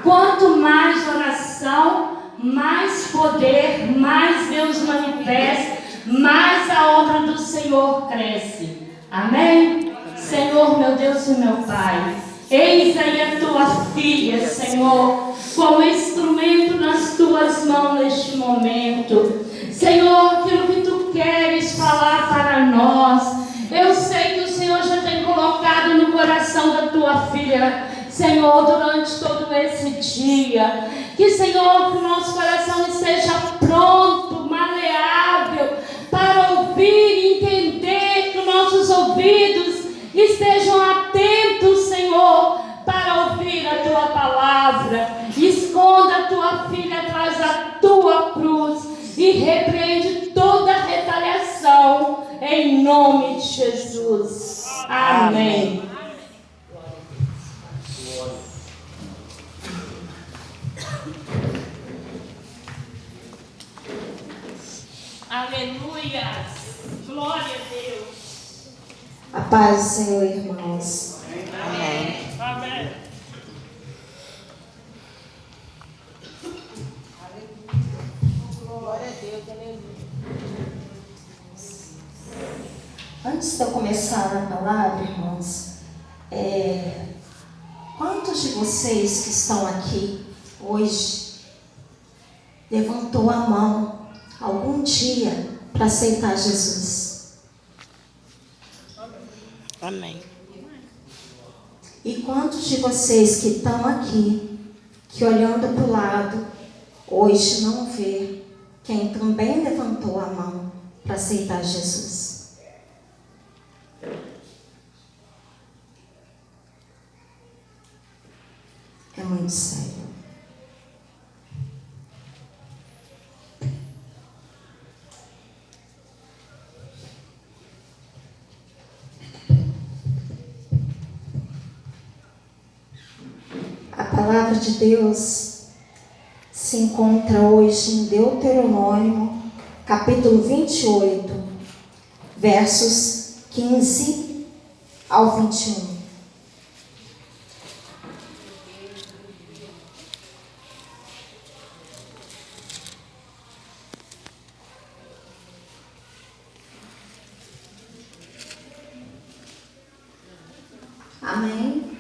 Quanto mais oração, mais poder, mais Deus manifesta, mais a obra do Senhor cresce. Amém? Senhor, meu Deus e meu Pai, eis aí a tua filha, Senhor, como instrumento nas tuas mãos neste momento. Senhor, aquilo que tu queres falar para nós, eu sei que o Senhor já tem colocado no coração da tua filha, Senhor, durante todo esse dia. Que, Senhor, que o nosso coração esteja pronto, maleável, para ouvir e entender, que os nossos ouvidos estejam atentos, Senhor, para ouvir a tua palavra. Esconda a tua filha atrás da tua cruz e repreende toda retaliação, em nome de Jesus. Amém. Aleluia! Glória a Deus! A paz do Senhor, irmãos. Amém. Amém. Glória a Deus, aleluia. Antes de eu começar a palavra, irmãos, quantos de vocês que estão aqui hoje levantou a mão algum dia para aceitar Jesus? Amém. E quantos de vocês que estão aqui, que olhando para o lado, hoje não vê quem também levantou a mão para aceitar Jesus? É muito sério. A palavra de Deus se encontra hoje em Deuteronômio, capítulo 28, versos 15 ao 21. Amém?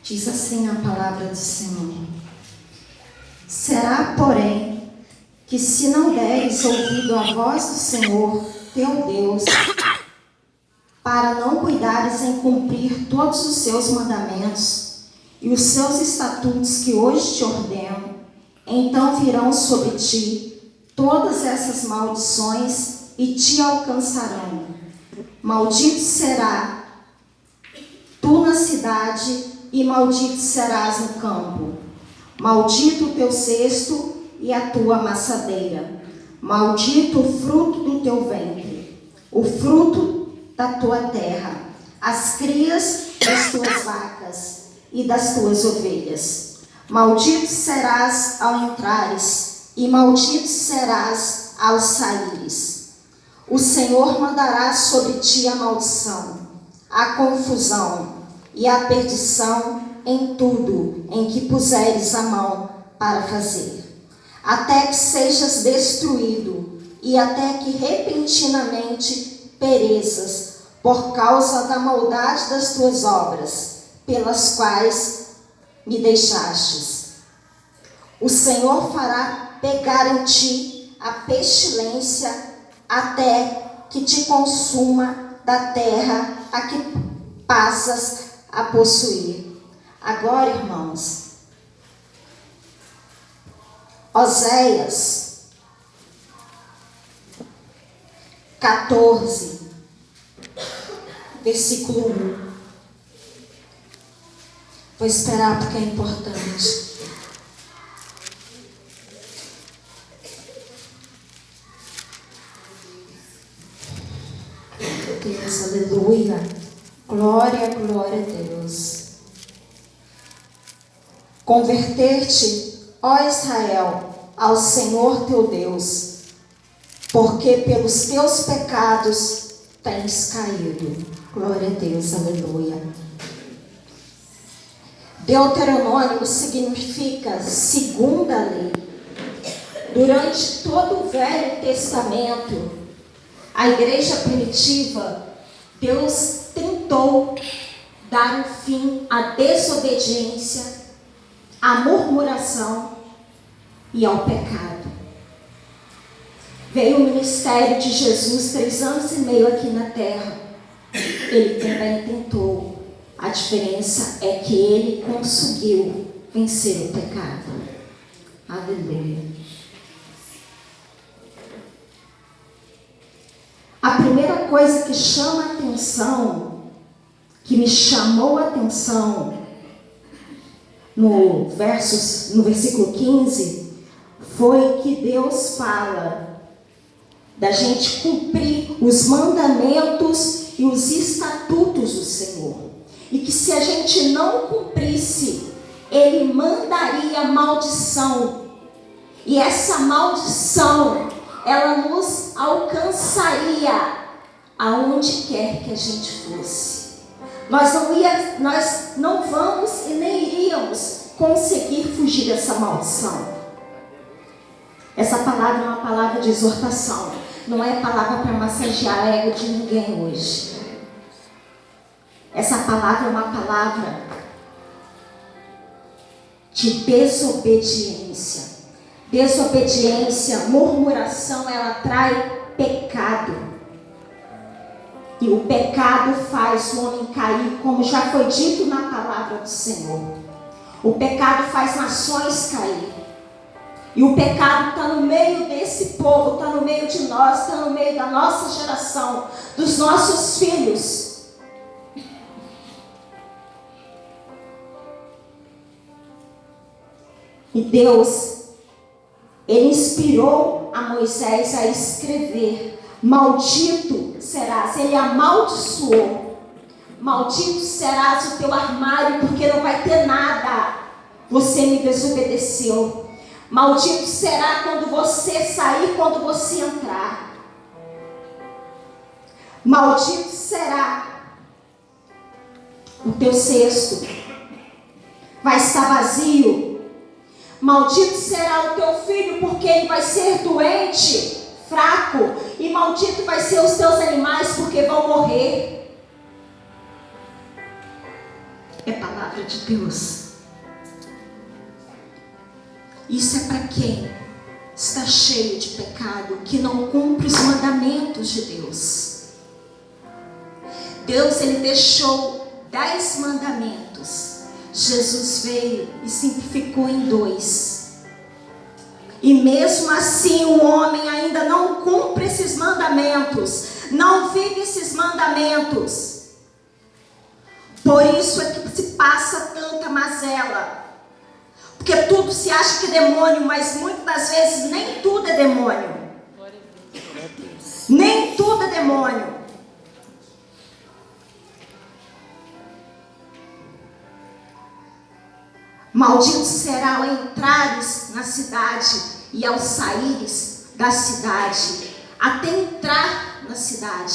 Diz assim a palavra do Senhor: será, porém, que se não deres ouvido à voz do Senhor, teu Deus, para não cuidares em cumprir todos os seus mandamentos e os seus estatutos que hoje te ordeno, então virão sobre ti todas essas maldições e te alcançarão. Maldito será tu na cidade e maldito serás no campo. Maldito o teu cesto e a tua amassadeira. Maldito o fruto do teu ventre, o fruto da tua terra, as crias das tuas vacas e das tuas ovelhas. Maldito serás ao entrares e maldito serás ao saíres. O Senhor mandará sobre ti a maldição, a confusão e a perdição em tudo em que puseres a mão para fazer, até que sejas destruído e até que repentinamente pereças por causa da maldade das tuas obras, pelas quais me deixastes. O Senhor fará pegar em ti a pestilência até que te consuma da terra a que passas a possuir. Agora, irmãos, Oséias 14, versículo 1. Vou esperar porque é importante. Deus, aleluia. Glória, glória a Deus. Converter-te, ó Israel, ao Senhor teu Deus, porque pelos teus pecados tens caído. Glória a Deus, aleluia. Deuteronômio significa segunda lei. Durante todo o Velho Testamento, a igreja primitiva, Deus tentou dar um fim à desobediência, à murmuração e ao pecado. Veio o ministério de Jesus 3 anos e meio aqui na terra. Ele também tentou. A diferença é que ele conseguiu vencer o pecado. Aleluia. A primeira coisa que chama a atenção, que me chamou a atenção no versículo 15, foi que Deus fala da gente cumprir os mandamentos e os estatutos do Senhor. E que se a gente não cumprisse, Ele mandaria maldição. E essa maldição, ela nos alcançaria aonde quer que a gente fosse. Nós não vamos e nem iríamos conseguir fugir dessa maldição. Essa palavra é uma palavra de exortação. Não é palavra para massagear a ego de ninguém hoje. Essa palavra é uma palavra de desobediência. Desobediência, murmuração, ela trai pecado. E o pecado faz o homem cair, como já foi dito na palavra do Senhor. O pecado faz nações cair. E o pecado está no meio desse povo, está no meio de nós, está no meio da nossa geração, dos nossos filhos. E Deus, Ele inspirou a Moisés a escrever: maldito serás. Ele amaldiçoou: maldito serás o teu armário, porque não vai ter nada. Você me desobedeceu. Maldito será quando você sair, quando você entrar. Maldito será o teu cesto. Vai estar vazio. Maldito será o teu filho, porque ele vai ser doente, fraco. E maldito vai ser os teus animais, porque vão morrer. É palavra de Deus. Isso é para quem está cheio de pecado, que não cumpre os mandamentos de Deus. Deus, Ele deixou 10 mandamentos. Jesus veio e simplificou em 2. E mesmo assim o homem ainda não cumpre esses mandamentos, não vive esses mandamentos. Por isso é que se passa tanta mazela. Porque tudo se acha que é demônio, mas muitas das vezes nem tudo é demônio. Nem tudo é demônio. Maldito será ao entrares na cidade e ao saíres da cidade. Até entrar na cidade,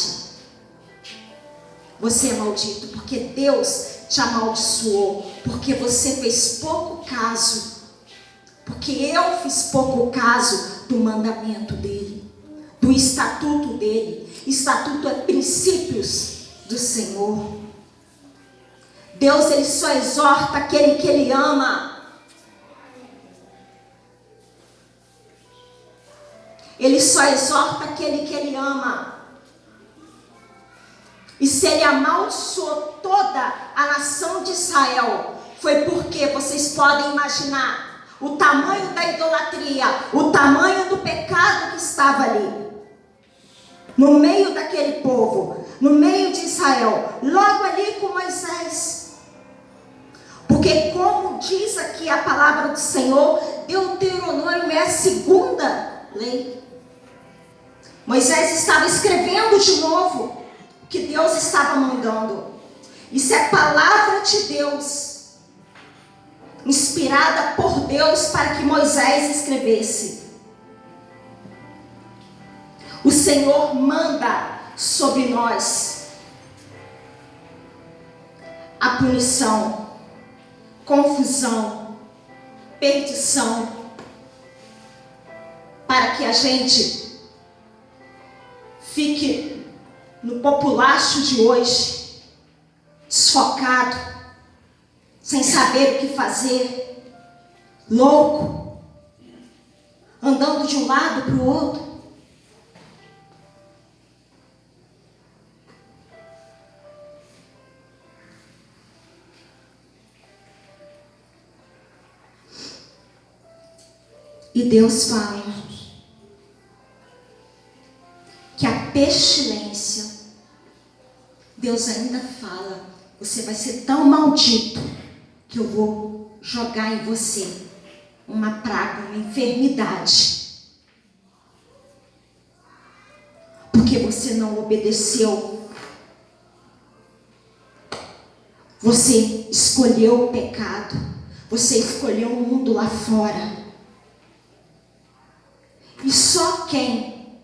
você é maldito, porque Deus te amaldiçoou, porque você fez pouco caso, porque eu fiz pouco caso do mandamento dele, do estatuto dele. Estatuto é princípios do Senhor. Deus, Ele só exorta aquele que Ele ama. Ele só exorta aquele que Ele ama. E se Ele amaldiçoou toda a nação de Israel, foi porque vocês podem imaginar o tamanho da idolatria, o tamanho do pecado que estava ali, no meio daquele povo, no meio de Israel, logo ali com Moisés. Porque como diz aqui a palavra do Senhor, Deuteronômio é a segunda lei. Moisés estava escrevendo de novo o que Deus estava mandando. Isso é palavra de Deus, inspirada por Deus para que Moisés escrevesse. O Senhor manda sobre nós a punição. confusão, perdição, para que a gente fique no populacho de hoje, desfocado, sem saber o que fazer, louco, andando de um lado para o outro. E Deus fala que a pestilência, Deus ainda fala, você vai ser tão maldito que eu vou jogar em você uma praga, uma enfermidade, porque você não obedeceu, você escolheu o pecado, você escolheu o mundo lá fora. E só quem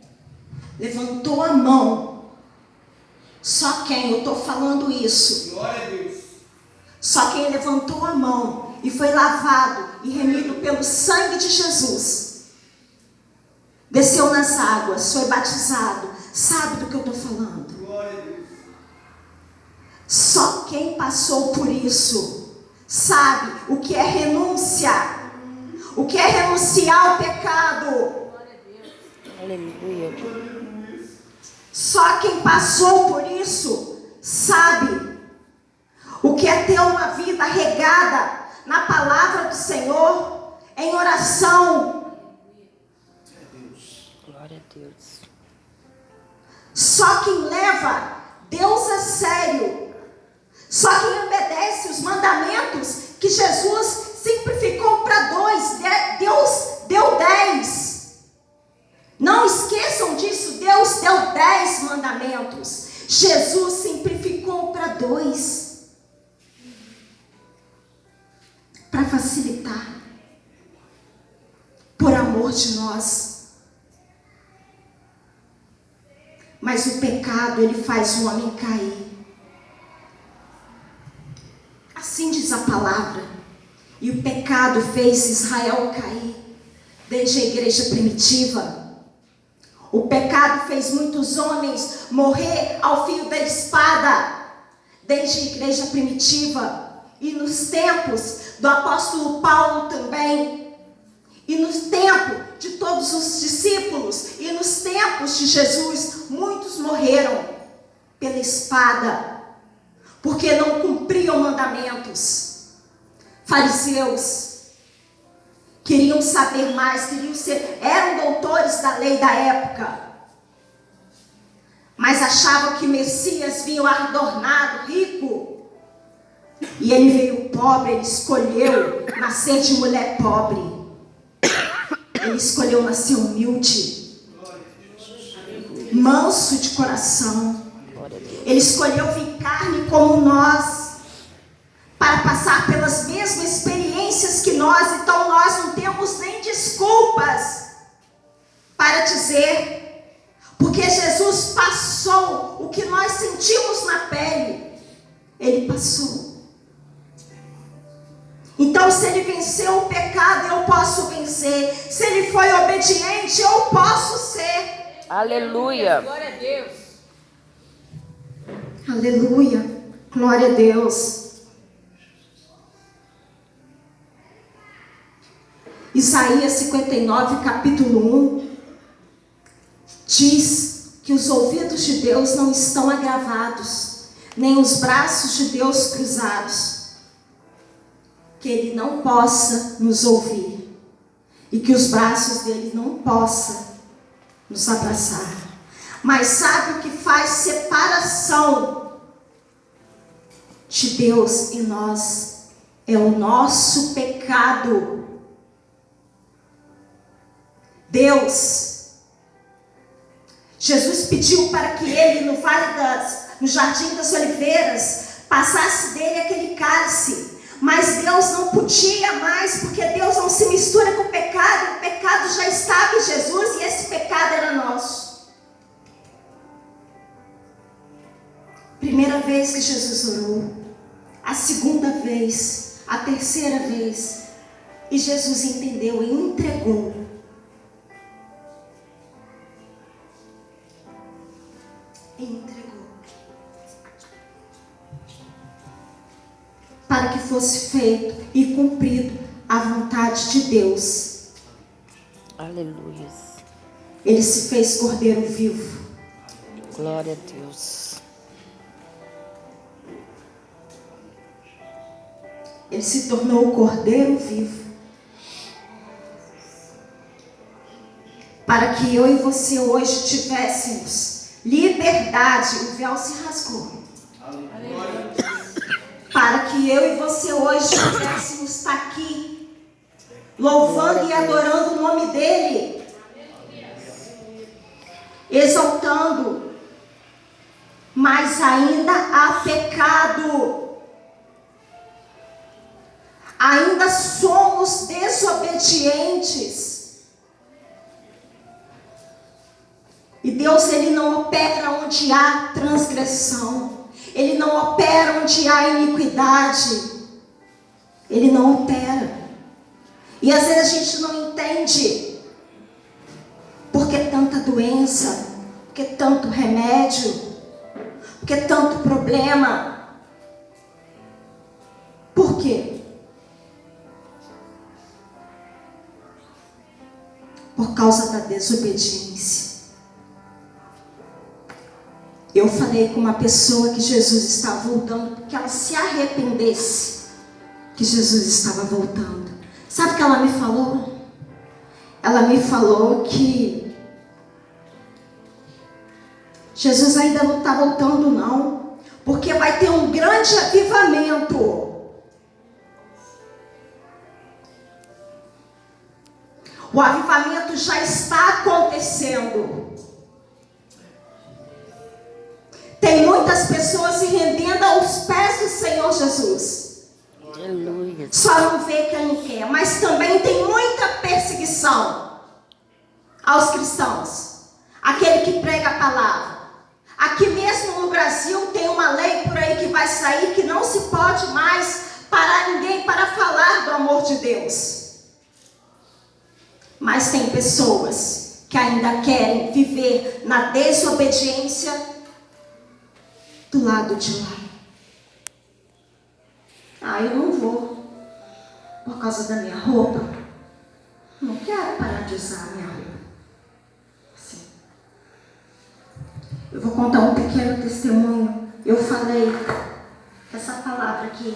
levantou a mão, só quem, eu estou falando isso, Glória a Deus. só quem levantou a mão e foi lavado e remido pelo sangue de Jesus, desceu nas águas, foi batizado, sabe do que eu estou falando? Glória a Deus. Só quem passou por isso sabe o que é renúncia, o que é renunciar ao pecado. Aleluia. Só quem passou por isso sabe o que é ter uma vida regada na palavra do Senhor, em oração. Glória a Deus. Só quem leva Deus a sério, só quem obedece os mandamentos que Jesus simplificou para 2, Deus deu 10. Não esqueçam disso, Deus deu 10 mandamentos. Jesus simplificou para 2. Para facilitar. Por amor de nós. Mas o pecado, ele faz o homem cair. Assim diz a palavra. E o pecado fez Israel cair. Desde a igreja primitiva. O pecado fez muitos homens morrer ao fio da espada, desde a igreja primitiva, e nos tempos do apóstolo Paulo também, e nos tempos de todos os discípulos, e nos tempos de Jesus, muitos morreram pela espada, porque não cumpriam mandamentos. Fariseus queriam saber mais, eram doutores da lei da época, mas achavam que Messias vinha adornado, rico, e ele veio pobre. Ele escolheu nascer de mulher pobre, ele escolheu nascer humilde, manso de coração, ele escolheu vir carne como nós, para passar pelas mesmas experiências que nós. Então nós não temos nem desculpas para dizer, porque Jesus passou o que nós sentimos na pele, ele passou. Então se ele venceu o pecado, eu posso vencer. Se ele foi obediente, eu posso ser. Aleluia. Glória a Deus. Aleluia, glória a Deus. Isaías 59, capítulo 1, diz que os ouvidos de Deus não estão agravados, nem os braços de Deus cruzados, que Ele não possa nos ouvir, e que os braços dele não possam nos abraçar. Mas sabe o que faz separação de Deus e nós? É o nosso pecado. Jesus pediu para que ele no Jardim das Oliveiras passasse dele aquele cálice, mas Deus não podia mais, porque Deus não se mistura com o pecado já estava em Jesus e esse pecado era nosso. Primeira vez que Jesus orou, a segunda vez, a terceira vez. E Jesus entendeu e entregou. Para que fosse feito e cumprido a vontade de Deus. Aleluia. Ele se fez cordeiro vivo. Glória a Deus. Ele se tornou o cordeiro vivo. Para que eu e você hoje tivéssemos liberdade. O véu se rasgou. Para que eu e você hoje pudéssemos estar aqui, louvando e adorando o nome dEle, exaltando, mas ainda há pecado, ainda somos desobedientes, e Deus, Ele não opera onde há transgressão. Ele não opera onde há iniquidade. Ele não opera. E às vezes a gente não entende. Por que tanta doença? Por que tanto remédio? Por que tanto problema? Por quê? Por causa da desobediência. Eu falei com uma pessoa que Jesus estava voltando, porque ela se arrependesse que Jesus estava voltando. Sabe o que ela me falou? Ela me falou que Jesus ainda não está voltando não, porque vai ter um grande avivamento. O avivamento já está acontecendo. Tem muitas pessoas se rendendo aos pés do Senhor Jesus. Aleluia. Só não vê quem quer. Mas também tem muita perseguição aos cristãos. Aquele que prega a palavra. Aqui mesmo no Brasil tem uma lei por aí que vai sair que não se pode mais parar ninguém para falar do amor de Deus. Mas tem pessoas que ainda querem viver na desobediência do lado de lá. Eu não vou por causa da minha roupa. Não quero parar de usar a minha roupa. Assim. Eu vou contar um pequeno testemunho. Eu falei essa palavra que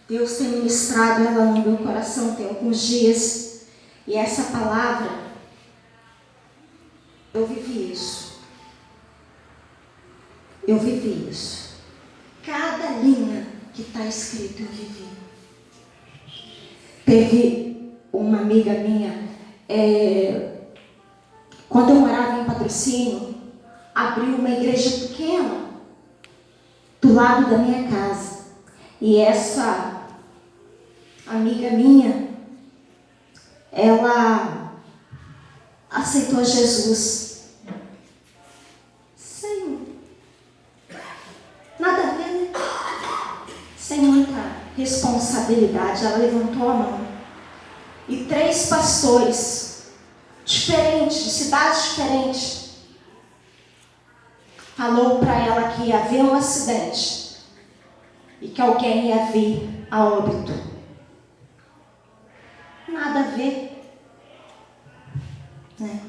Deus tem ministrado ela no meu coração tem alguns dias. E essa palavra, eu vivi isso. Eu vivi isso. Cada linha que está escrito eu vivi. Teve uma amiga minha, quando eu morava em Patrocínio, abriu uma igreja pequena do lado da minha casa. E essa amiga minha, ela aceitou Jesus. Nada a ver, né? Sem muita responsabilidade. Ela levantou a mão. E 3 pastores diferentes, de cidades diferentes, falou para ela que ia haver um acidente e que alguém ia vir a óbito. Nada a ver, né?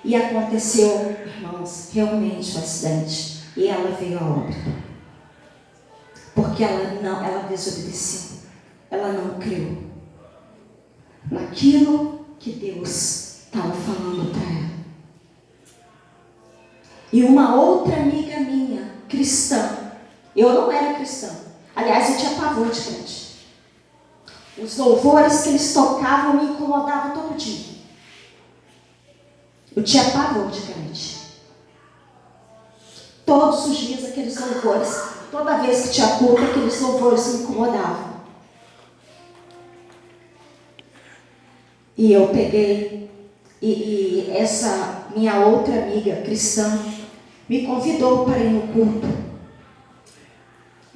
E aconteceu, irmãos, realmente um acidente. E ela veio a óbito. Porque ela desobedeceu. Ela não creu naquilo que Deus estava falando para ela. E uma outra amiga minha, cristã. Eu não era cristã. Aliás, eu tinha pavor de crente. Os louvores que eles tocavam me incomodavam todo dia. Eu tinha pavor de crente. Todos os dias aqueles louvores, toda vez que tinha culto, aqueles louvores me incomodavam. E eu peguei, e essa minha outra amiga cristã me convidou para ir no culto.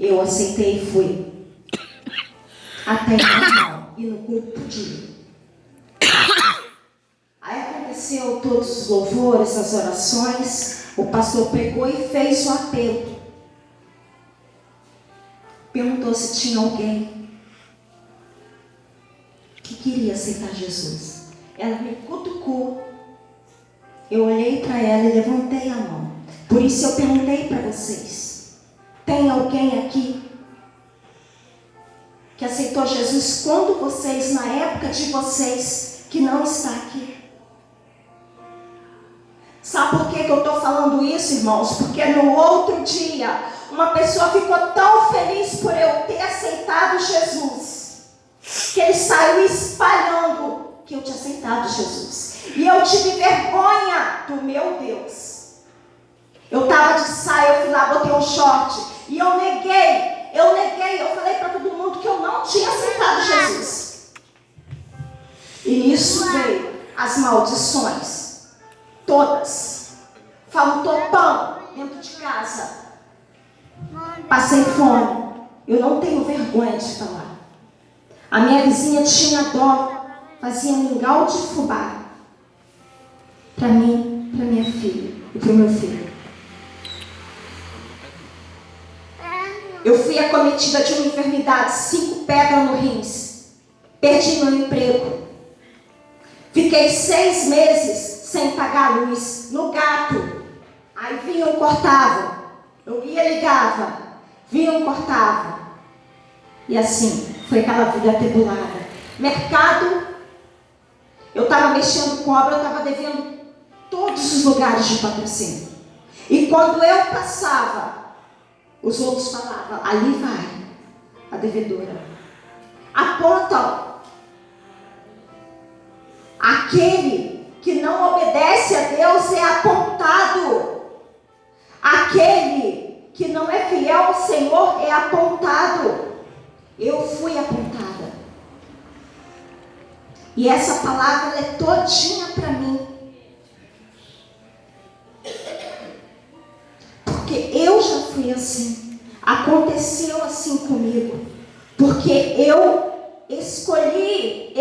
Eu aceitei e fui. Até então, e no culto podia. Aí aconteceu todos os louvores, as orações. O pastor pegou e fez o apelo. Perguntou se tinha alguém que queria aceitar Jesus. Ela me cutucou. Eu olhei para ela e levantei a mão. Por isso eu perguntei para vocês: tem alguém aqui que aceitou Jesus quando vocês, na época de vocês, que não está aqui? Sabe por que eu estou falando isso, irmãos? Porque no outro dia, uma pessoa ficou tão feliz por eu ter aceitado Jesus, que ele saiu espalhando que eu tinha aceitado Jesus. E eu tive vergonha do meu Deus. Eu estava de saia, eu fui lá, botei um short, e eu neguei, eu falei para todo mundo que eu não tinha aceitado Jesus. E nisso veio as maldições. Todas. Faltou pão dentro de casa. Passei fome. Eu não tenho vergonha de falar. A minha vizinha tinha dó. Fazia mingau de fubá. Para mim, para minha filha e para o meu filho. Eu fui acometida de uma enfermidade, 5 pedras no rins. Perdi meu emprego. Fiquei 6 meses sem pagar a luz, no gato. Aí vinham, cortavam. Eu ia, ligava. Vinham, cortavam. E assim, foi aquela vida atribulada. Mercado, eu estava mexendo com obra, eu estava devendo todos os lugares de patrocínio. E quando eu passava, os outros falavam: ali vai a devedora. Apontam. Aquele que não obedece a Deus é apontado. Aquele que não é fiel ao Senhor é apontado. Eu fui apontada. E essa palavra é todinha para mim. Porque eu já fui assim. Aconteceu assim comigo. Porque eu escolhi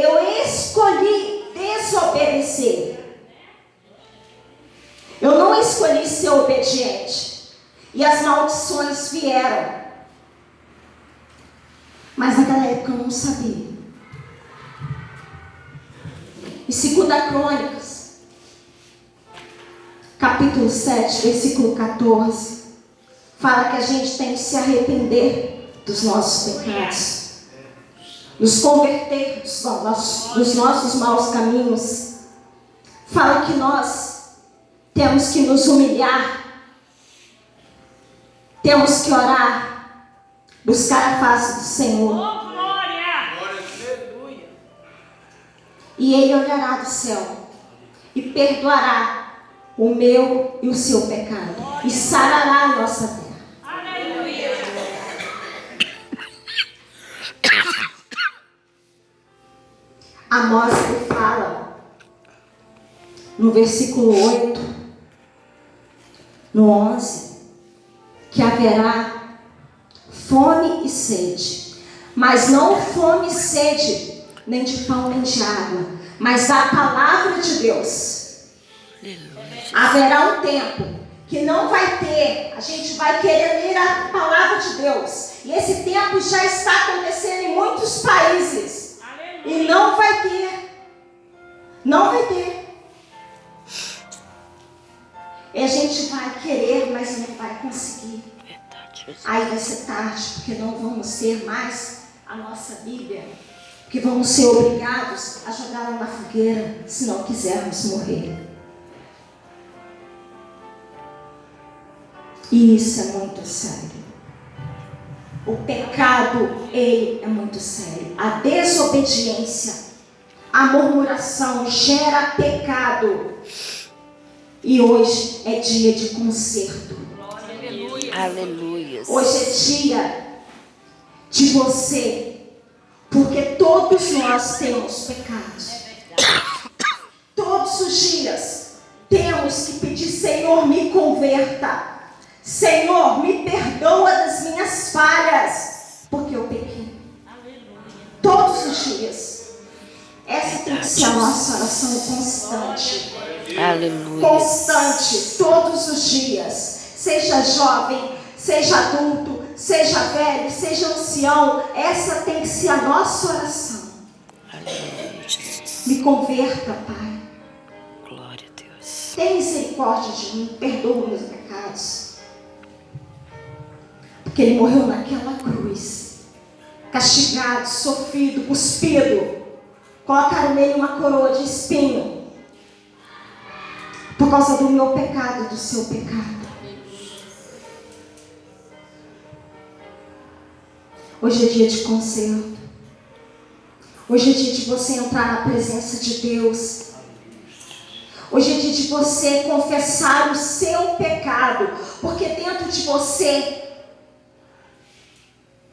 desobedecer. Eu não escolhi ser obediente. E as maldições vieram. Mas naquela época eu não sabia. Em 2 Crônicas, capítulo 7, versículo 14, fala que a gente tem que se arrepender dos nossos pecados. Nos converter dos nossos maus caminhos. Fala que nós temos que nos humilhar, temos que orar, buscar a face do Senhor. Oh, glória! E Ele olhará do céu e perdoará o meu e o seu pecado e sarará a nossa terra. Aleluia! Amós fala no versículo 8, no 11, que haverá fome e sede, mas não fome e sede, nem de pão nem de água, mas da palavra de Deus. Haverá um tempo que não vai ter, a gente vai querer ler a palavra de Deus, e esse tempo já está acontecendo em muitos países. E não vai ter. Não vai ter. E a gente vai querer, mas não vai conseguir. Aí vai ser tarde, porque não vamos ter mais a nossa Bíblia. Porque vamos ser obrigados a jogá-la na fogueira, se não quisermos morrer. E isso é muito sério. O pecado, ele é muito sério. A desobediência, a murmuração gera pecado. E hoje é dia de conserto. Aleluia. Hoje é dia de você, porque todos nós temos pecados. Todos os dias temos que pedir: Senhor, me converta. Senhor, me perdoa das minhas falhas, porque eu pequei. Todos os dias. Essa tem que ser a nossa oração constante. Aleluia. Constante, todos os dias. Seja jovem, seja adulto, seja velho, seja ancião. Essa tem que ser a nossa oração. Aleluia, Jesus. Me converta, Pai. Glória a Deus. Tem misericórdia de mim, perdoa meus pecados. Porque Ele morreu naquela cruz, castigado, sofrido, cuspido. Colocaram nele uma coroa de espinho, por causa do meu pecado e do seu pecado. Hoje é dia de conserto. Hoje é dia de você entrar na presença de Deus. Hoje é dia de você confessar o seu pecado, porque dentro de você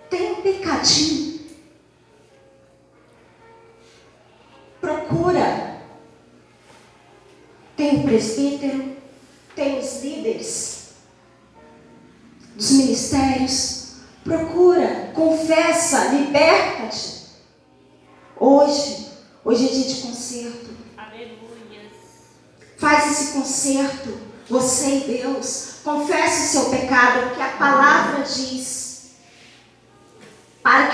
tem um pecadinho. Procura. Tem o presbítero, tem os líderes dos ministérios. Procura, confessa, liberta-te. Hoje é dia de conserto. Faz esse conserto, você e Deus. Confesse o seu pecado, porque a palavra diz para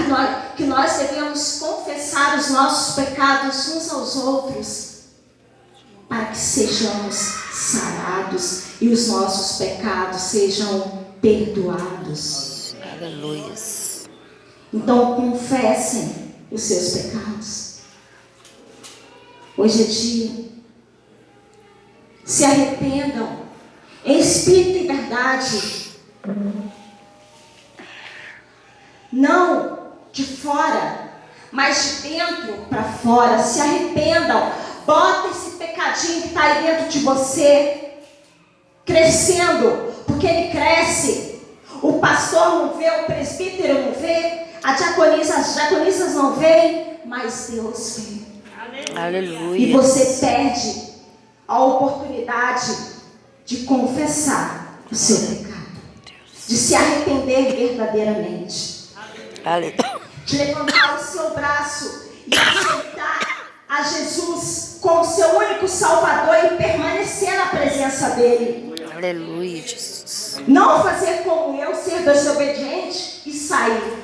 que nós devemos confessar os nossos pecados uns aos outros, para que sejamos sarados e os nossos pecados sejam perdoados. Aleluia. Então confessem os seus pecados. Hoje é dia. Se arrependam em espírito e verdade. Não de fora, mas de dentro para fora. Se arrependam. Bota esse pecadinho que está aí dentro de você crescendo, porque ele cresce. O pastor não vê, o presbítero não vê, as diaconisas não veem, mas Deus vê. Aleluia. E você perde a oportunidade de confessar o seu pecado, de se arrepender verdadeiramente, de levantar o seu braço e aceitar a Jesus como seu único Salvador e permanecer na presença dele. Aleluia, Jesus. Não fazer como eu, ser desobediente e sair.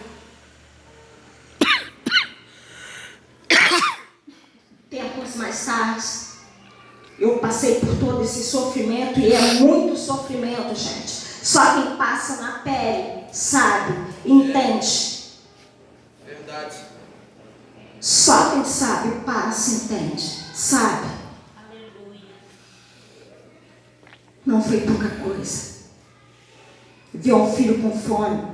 Tempos mais tarde, eu passei por todo esse sofrimento, e é muito sofrimento, gente. Só quem passa na pele sabe, entende. Verdade. Só quem sabe passa, entende, sabe. Não foi pouca coisa. Ver um filho com fome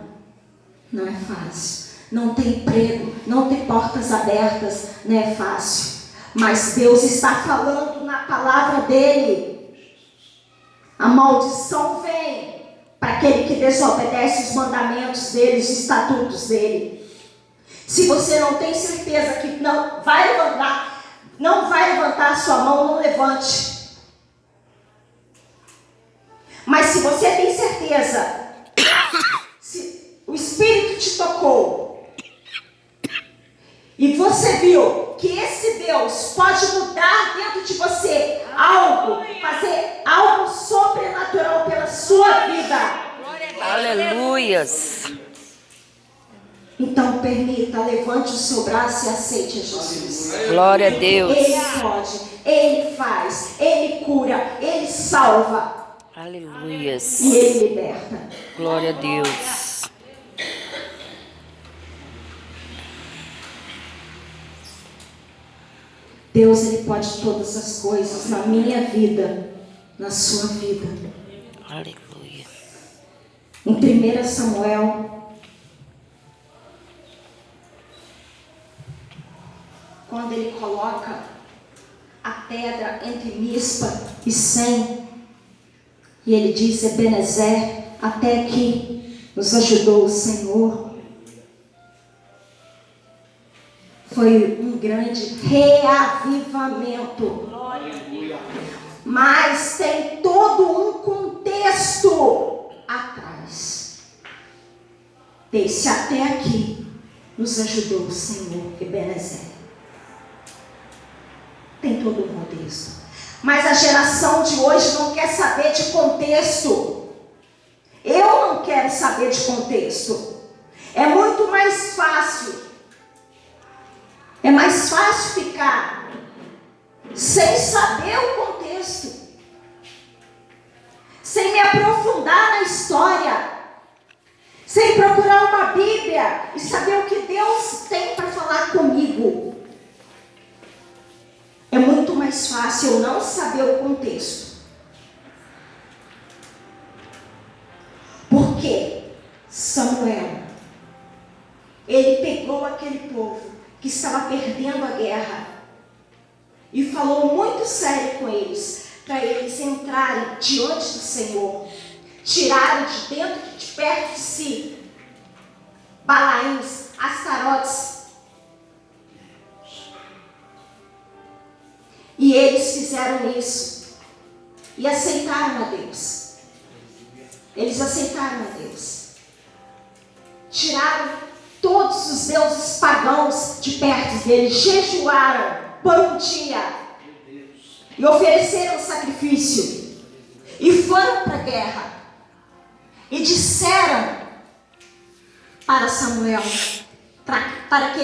não é fácil. Não ter emprego, não ter portas abertas, não é fácil. Mas Deus está falando na palavra dele. A maldição vem para aquele que desobedece os mandamentos dele, os estatutos dele. Se você não tem certeza que não vai levantar a sua mão, não levante. Mas se você tem certeza, se o Espírito te tocou e você viu que esse Deus pode mudar dentro de você algo, fazer algo sobrenatural pela sua vida, Aleluias. então permita, levante o seu braço e aceite a Jesus. Glória a Deus. Ele pode, Ele faz, Ele cura, Ele salva Aleluias. e Ele liberta. Glória a Deus. Deus, Ele pode todas as coisas na minha vida, na sua vida. Aleluia. Em 1 Samuel, quando ele coloca a pedra entre Mispa e Sem, e ele diz: Ebenezer, até que nos ajudou o Senhor. Foi um grande reavivamento. Mas tem todo um contexto atrás. mais. Se até aqui nos ajudou o Senhor, Ebenezer. Tem todo o contexto. Mas a geração de hoje não quer saber de contexto. Eu não quero saber de contexto. É muito mais fácil. É mais fácil ficar sem saber o contexto, sem me aprofundar na história, sem procurar uma Bíblia e saber o que Deus tem para falar comigo. É muito mais fácil eu não saber o contexto. Porque Samuel, ele pegou aquele povo que estava perdendo a guerra e falou muito sério com eles, para eles entrarem diante do Senhor, tirarem de dentro, de perto de si, Balaíns, Astarotes. E eles fizeram isso e aceitaram a Deus. Eles aceitaram a Deus. Tiraram todos os deuses pagãos de perto deles, jejuaram por um dia e ofereceram sacrifício e foram para a guerra e disseram para Samuel para que ele